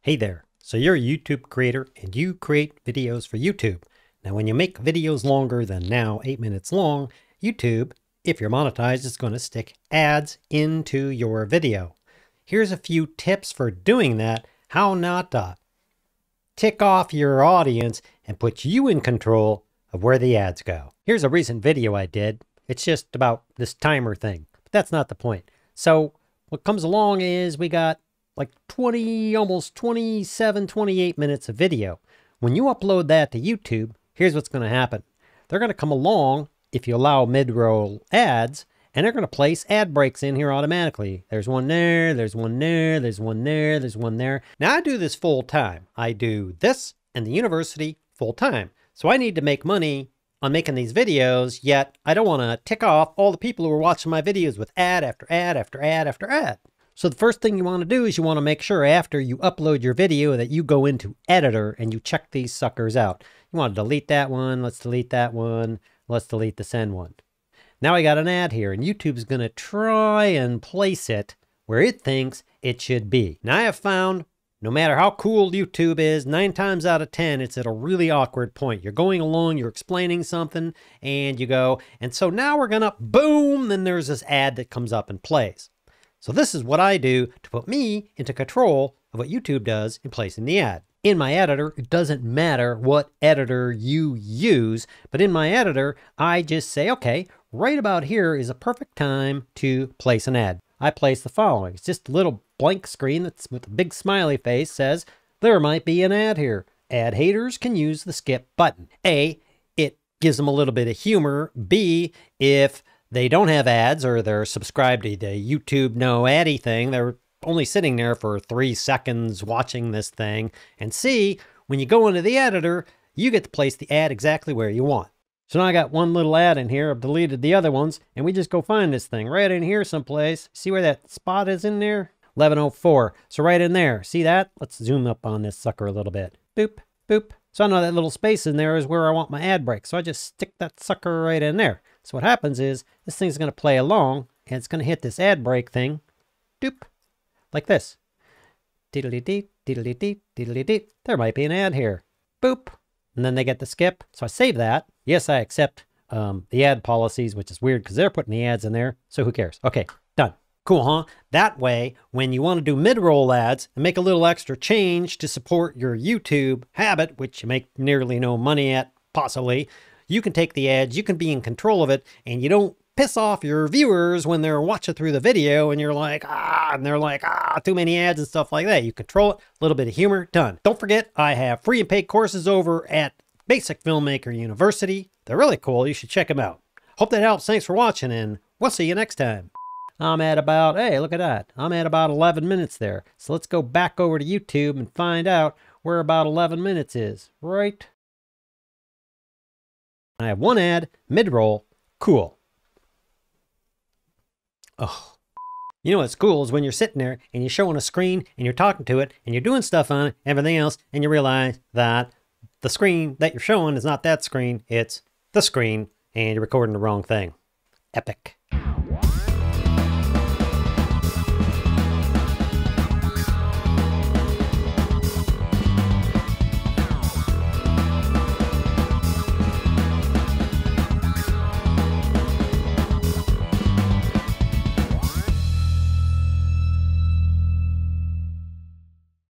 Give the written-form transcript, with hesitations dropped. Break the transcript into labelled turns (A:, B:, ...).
A: Hey there. So you're a YouTube creator and you create videos for YouTube. Now, when you make videos longer than now 8 minutes long, YouTube, if you're monetized, is going to stick ads into your video. Here's a few tips for doing that, how not to tick off your audience and put you in control of where the ads go. Here's a recent video I did. It's just about this timer thing, but that's not the point. So what comes along is we got like 20, almost 27, 28 minutes of video. When you upload that to YouTube, here's what's going to happen. They're going to come along, if you allow mid-roll ads, and they're going to place ad breaks in here automatically. There's one there, there's one there, there's one there, there's one there. Now I do this full time. I do this and the university full time. So I need to make money on making these videos, yet I don't want to tick off all the people who are watching my videos with ad after ad after ad after ad. So the first thing you want to do is you want to make sure after you upload your video that you go into editor and you check these suckers out. You want to delete that one. Let's delete that one. Let's delete the send one. Now I got an ad here and YouTube's going to try and place it where it thinks it should be. Now I have found no matter how cool YouTube is, 9 times out of 10, it's at a really awkward point. You're going along, you're explaining something and you go, and so now we're going to boom, then there's this ad that comes up and plays. So this is what I do to put me into control of what YouTube does in placing the ad. In my editor, it doesn't matter what editor you use, but in my editor, I just say, okay, right about here is a perfect time to place an ad. I place the following. It's just a little blank screen that's with a big smiley face says, there might be an ad here. Ad haters can use the skip button. A, it gives them a little bit of humor. B, if they don't have ads or they're subscribed to the YouTube no addy thing, they're only sitting there for 3 seconds watching this thing. And C, when you go into the editor, you get to place the ad exactly where you want. So now I got one little ad in here. I've deleted the other ones and we just go find this thing right in here someplace. See where that spot is in there? 1104. So right in there. See that? Let's zoom up on this sucker a little bit. Boop, boop. So I know that little space in there is where I want my ad break. So I just stick that sucker right in there. So what happens is this thing's going to play along and it's going to hit this ad break thing. Doop. Like this. Diddly-dee, diddly-dee, diddly-dee. There might be an ad here. Boop. And then they get the skip. So I save that. Yes, I accept the ad policies, which is weird because they're putting the ads in there. So who cares? Okay, done. Cool, huh? That way, when you want to do mid-roll ads and make a little extra change to support your YouTube habit, which you make nearly no money at, possibly, you can take the ads, you can be in control of it, and you don't piss off your viewers when they're watching through the video and you're like, and they're like, too many ads and stuff like that. You control it, a little bit of humor, done. Don't forget, I have free and paid courses over at Basic Filmmaker University. They're really cool. You should check them out. Hope that helps. Thanks for watching, and we'll see you next time. I'm at about, hey, look at that. I'm at about 11 minutes there. So let's go back over to YouTube and find out where about 11 minutes is. Right. I have one ad, mid-roll, cool. Oh. You know what's cool is when you're sitting there and you're showing a screen and you're talking to it and you're doing stuff on it, everything else, and you realize that the screen that you're showing is not that screen, it's the screen, and you're recording the wrong thing. Epic.